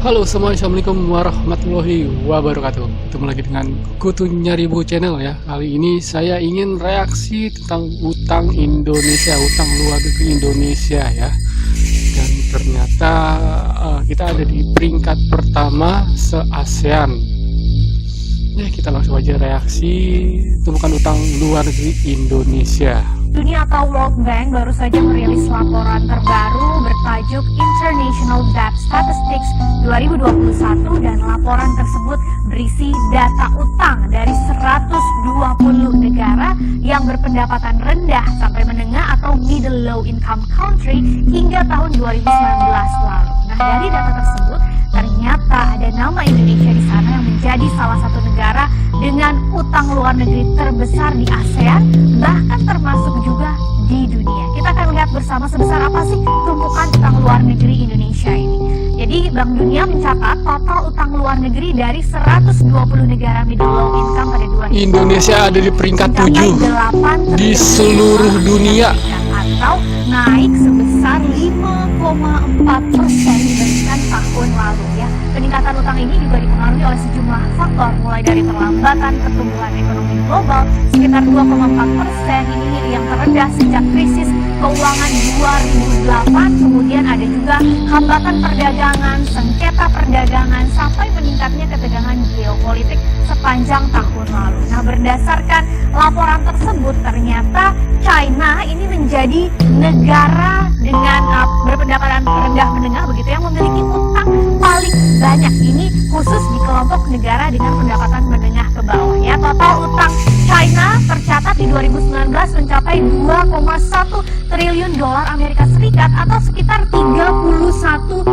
Halo semuanya, assalamualaikum warahmatullahi wabarakatuh. Ketemu lagi dengan Kutu Nyaribu channel ya. Kali ini saya ingin reaksi tentang utang Indonesia, utang luar negeri Indonesia ya. Dan ternyata kita ada di peringkat pertama se-ASEAN. Ya, kita langsung aja reaksi temukan utang luar negeri Indonesia. Dunia atau World Bank baru saja merilis laporan terbaru bertajuk International Debt Statistics 2021 dan laporan tersebut berisi data utang dari 120 negara yang berpendapatan rendah sampai menengah atau middle low income country hingga tahun 2019 lalu. Nah, dari data tersebut ternyata ada nama Indonesia di sana yang menjadi salah satu negara dengan utang luar negeri terbesar di ASEAN, bahkan termasuk juga di dunia. Kita akan lihat bersama sebesar apa sih tumpukan utang luar negeri Indonesia ini. Jadi Bank Dunia mencatat total utang luar negeri dari 120 negara middle low income pada 2020. Indonesia ada di peringkat 7 di seluruh dunia, atau naik sebesar 5,4% dibandingkan tahun lalu ya. Peningkatan utang ini juga dipengaruhi oleh sejumlah faktor, mulai dari perlambatan pertumbuhan ekonomi global sekitar 2,4%, ini yang terendah sejak krisis keuangan 2008. Kemudian ada juga hambatan perdagangan, sengketa perdagangan, sampai meningkatnya ketegangan geopolitik sepanjang tahun lalu. Nah, berdasarkan laporan tersebut ternyata China ini menjadi negara dengan berpendapatan rendah menengah begitu yang memiliki utang paling banyak. Ini khusus di kelompok negara dengan pendapatan menengah ke bawah ya. Total utang China tercatat di 2019 mencapai 2,1 triliun dolar Amerika Serikat atau sekitar 31.000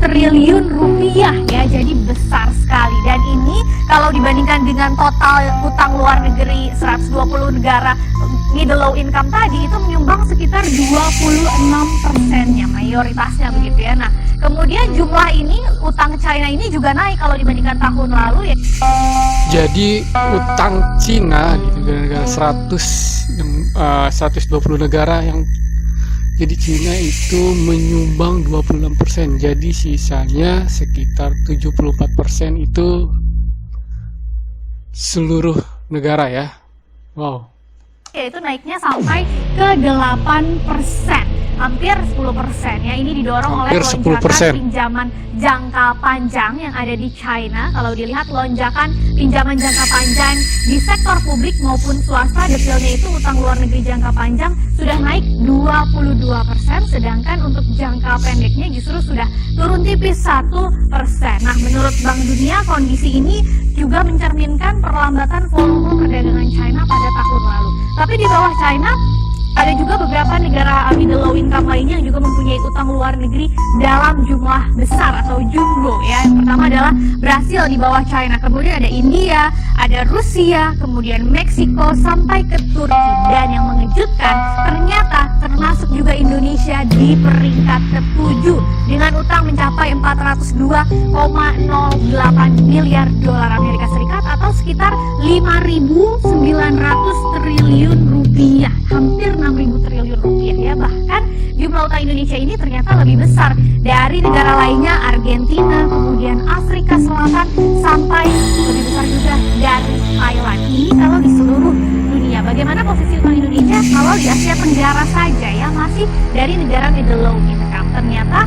triliun rupiah ya. Jadi besar sekali, dan ini kalau dibandingkan dengan total utang luar negeri 120 negara middle low income tadi, itu menyumbang sekitar 26%-nya, mayoritasnya begitu ya. Nah, kemudian jumlah ini utang China ini juga naik kalau dibandingkan tahun lalu ya. Jadi utang Cina di negara-negara 120 negara yang jadi Cina itu menyumbang 26%. Jadi sisanya sekitar 74% itu seluruh negara ya. Wow. Yaitu naiknya sampai ke 8%, hampir 10% ya. Ini didorong oleh lonjakan pinjaman jangka panjang yang ada di China. Kalau dilihat lonjakan pinjaman jangka panjang di sektor publik maupun swasta, detailnya itu utang luar negeri jangka panjang sudah naik 22%, sedangkan untuk jangka pendeknya justru sudah turun tipis 1%. Nah, menurut Bank Dunia kondisi ini juga mencerminkan perlambatan volume perdagangan China pada tahun lalu. Tapi di bawah China ada juga beberapa negara middle low income lainnya yang juga mempunyai utang luar negeri dalam jumlah besar atau jumbo ya. Yang pertama adalah Brasil di bawah China, kemudian ada India, ada Rusia, kemudian Meksiko sampai ke Turki. Dan yang mengejutkan ternyata termasuk juga Indonesia di peringkat ke-7 dengan utang mencapai 402,08 miliar dolar Amerika Serikat atau sekitar 5.900 triliun rupiah, hampir 6.000 triliun rupiah ya. Bahkan jumlah utang Indonesia ini ternyata lebih besar dari negara lainnya, Argentina, kemudian Afrika Selatan, sampai lebih besar juga dari Thailand. Ini kalau di seluruh dunia. Bagaimana posisi utang Indonesia kalau di Asia Tenggara saja ya, masih dari negara middle low income. Ternyata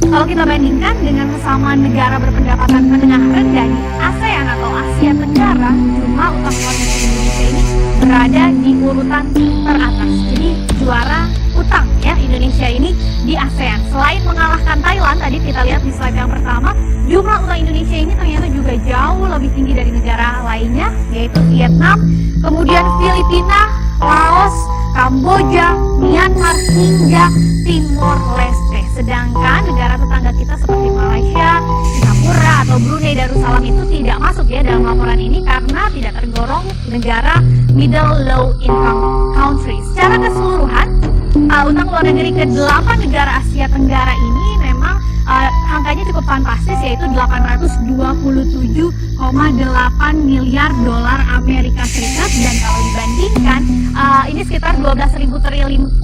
kalau kita bandingkan dengan kesamaan negara berpendapatan menengah rendah di ASEAN atau Asia Tenggara, jumlah utang luar negeri Indonesia ini berada di urutan teratas. Jadi juara utang ya Indonesia ini di ASEAN. Selain mengalahkan Thailand, tadi kita lihat di slide yang pertama, jumlah utang Indonesia ini ternyata juga jauh lebih tinggi dari negara lainnya, yaitu Vietnam, kemudian Filipina, Laos, Kamboja, Myanmar, hingga Timor Leste. Sedangkan negara tetangga kita seperti Malaysia, Singapura, atau Brunei Darussalam itu tidak masuk ya dalam laporan ini karena tidak tergolong negara middle low income country. Secara keseluruhan, utang luar negeri ke-8 negara Asia Tenggara ini memang angkanya cukup fantastis, yaitu 827,8 miliar dolar Amerika Serikat. Dan kalau dibandingkan ini sekitar 12.000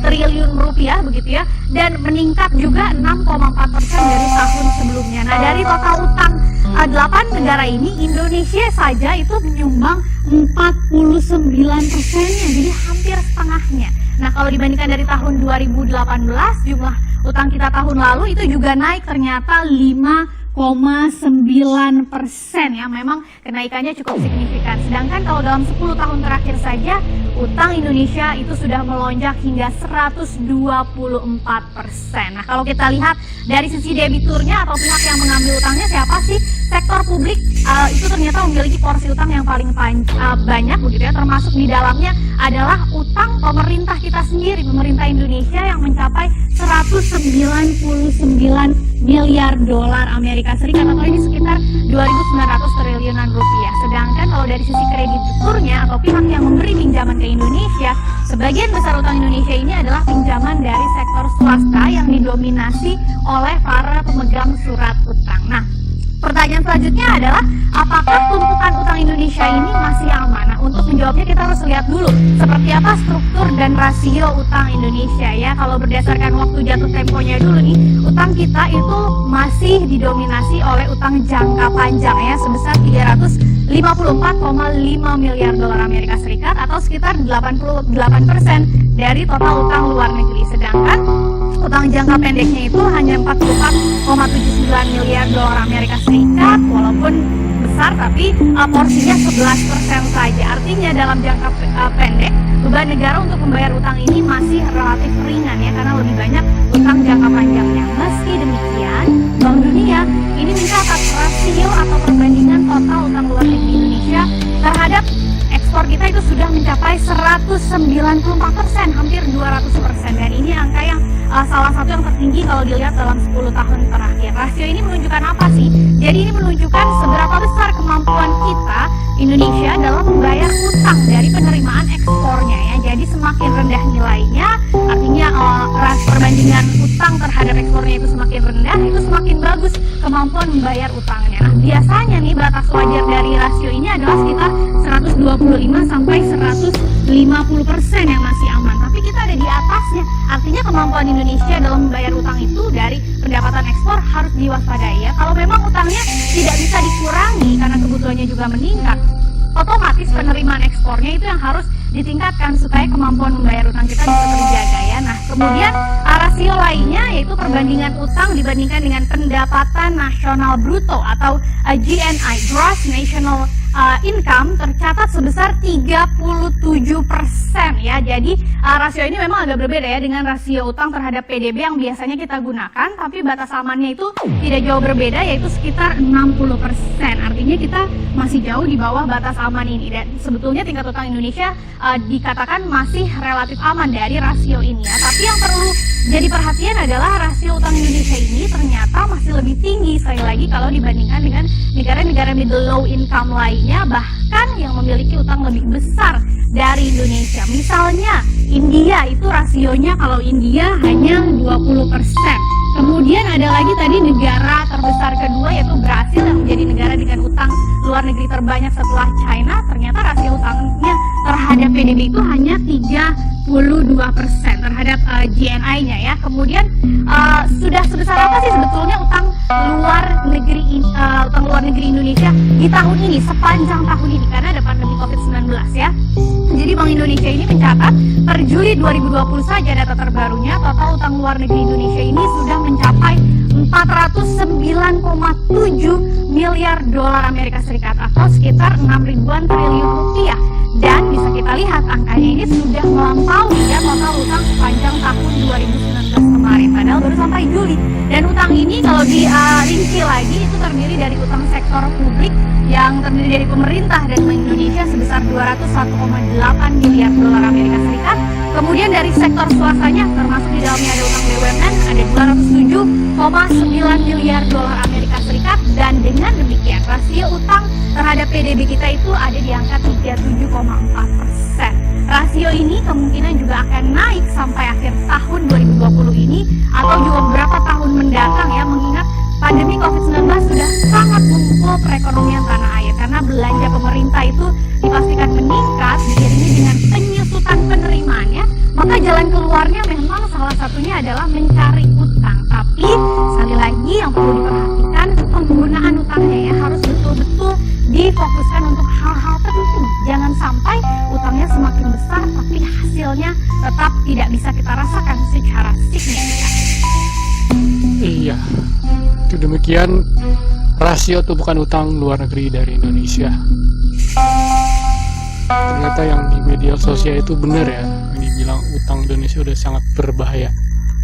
triliun rupiah begitu ya, dan meningkat juga 6,4% dari tahun sebelumnya. Nah, dari total utang 8 negara ini, Indonesia saja itu menyumbang 49%-nya, jadi hampir setengahnya. Nah, kalau dibandingkan dari tahun 2018, jumlah utang kita tahun lalu itu juga naik ternyata 5,9% ya, memang kenaikannya cukup signifikan. Sedangkan kalau dalam 10 tahun terakhir saja, utang Indonesia itu sudah melonjak hingga 124%. Nah, kalau kita lihat dari sisi debiturnya atau pihak yang mengambil utangnya siapa sih? Sektor publik itu ternyata memiliki porsi utang yang paling banyak begitu ya, termasuk di dalamnya adalah utang pemerintah kita sendiri, pemerintah Indonesia yang mencapai 199 miliar dolar Amerika Serikat atau ini sekitar 2.900 triliunan rupiah. Sedangkan kalau dari sisi krediturnya atau pihak yang memberi pinjaman ke Indonesia, sebagian besar utang Indonesia ini adalah pinjaman dari sektor swasta yang didominasi oleh para pemegang surat utang. Nah, pertanyaan selanjutnya adalah apakah tumpukan utang Indonesia ini masih aman? Nah, untuk menjawabnya kita harus lihat dulu seperti apa struktur dan rasio utang Indonesia ya. Kalau berdasarkan waktu jatuh temponya dulu nih, utang kita itu masih didominasi oleh utang jangka panjang ya sebesar 354,5 miliar dolar Amerika Serikat atau sekitar 88% dari total utang luar negeri. Sedangkan utang jangka pendeknya itu hanya 44,79 miliar dolar Amerika Serikat, walaupun besar tapi porsinya 11% saja. Artinya dalam jangka pendek beban negara untuk membayar utang ini masih relatif ringan ya, karena lebih banyak utang jangka panjangnya. Meski demikian, Bank Dunia ini mencatat rasio atau perbandingan total utang luar negeri Indonesia terhadap ekspor kita itu sudah mencapai 194%, hampir 200%, dan ini angka yang salah satu yang tertinggi kalau dilihat dalam 10 tahun terakhir. Rasio ini menunjukkan apa sih? Jadi ini menunjukkan seberapa besar kemampuan kita Indonesia dalam membayar utang dari penerimaan ekspornya ya. Jadi semakin rendah nilainya, artinya perbandingan utang terhadap ekspornya itu semakin rendah, itu semakin bagus kemampuan membayar utangnya. Nah, biasanya nih batas wajar dari rasio ini adalah sekitar 125 sampai 150% yang masih aman. Tapi kita ada di atasnya. Artinya kemampuan Indonesia dalam membayar utang itu dari pendapatan ekspor harus diwaspadai ya. Kalau memang utangnya tidak bisa dikurangi karena kebutuhannya juga meningkat, otomatis penerimaan ekspornya itu yang harus ditingkatkan supaya kemampuan membayar utang kita bisa terjaga ya. Nah, kemudian rasio lainnya yaitu perbandingan utang dibandingkan dengan pendapatan nasional bruto atau GNI, Gross National Income, tercatat sebesar 37% ya. Jadi rasio ini memang agak berbeda ya dengan rasio utang terhadap PDB yang biasanya kita gunakan, tapi batas amannya itu tidak jauh berbeda yaitu sekitar 60%. Artinya kita masih jauh di bawah batas aman ini, dan sebetulnya tingkat utang Indonesia dikatakan masih relatif aman dari rasio ini ya. Tapi yang perlu jadi perhatian adalah rasio utang Indonesia ini ternyata masih lebih tinggi sekali lagi kalau dibandingkan dengan negara-negara middle low income lainnya, bahkan yang memiliki utang lebih besar dari Indonesia. Misalnya India itu rasionya kalau India hanya 20%. Kemudian ada lagi tadi negara terbesar kedua yaitu Brasil yang menjadi negara dengan utang luar negeri terbanyak setelah China. Ternyata rasio utangnya terhadap PDB itu hanya 32% terhadap GNI-nya ya. Kemudian sudah sebesar apa sih sebetulnya utang luar negeri Indonesia di tahun ini, sepanjang tahun ini, karena ada pandemi COVID-19 ya. Jadi Bank Indonesia ini mencatat per Juli 2020 saja data terbarunya, total utang luar negeri Indonesia ini sudah mencapai 409,7 miliar dolar Amerika Serikat atau sekitar 6.000-an triliun rupiah. Dan bisa kita lihat angkanya ini sudah melampaui ya total utang sepanjang tahun 2019 kemarin, padahal baru sampai Juli. Dan utang ini kalau dirinci lagi itu terdiri dari utang sektor publik yang terdiri dari pemerintah dan Bank Indonesia sebesar 201,8 miliar dolar Amerika Serikat. Kemudian dari sektor swastanya termasuk di dalamnya ada utang BUMN ada 207,9 miliar dolar Amerika Serikat, dan dengan demikian rasio utang terhadap PDB kita itu ada di angka 37,4%. Rasio ini kemungkinan juga akan naik sampai akhir tahun 2020 ini atau juga beberapa tahun mendatang ya, mengingat pandemi COVID-19 sudah sangat memukul perekonomian tanah air karena belanja pemerintah itu dipastikan meningkat diiringi dengan penyusutan penerimaannya. Maka jalan keluarnya memang salah satunya adalah mencari utang. Tapi sekali lagi yang perlu diperhatikan, hasilnya tetap tidak bisa kita rasakan secara signifikan. Iya, itu demikian rasio tumpukan utang luar negeri dari Indonesia. Ternyata yang di media sosial itu benar ya, ini bilang utang Indonesia udah sangat berbahaya.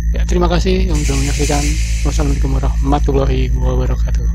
Ya, terima kasih yang sudah menyaksikan. Wassalamualaikum warahmatullahi wabarakatuh.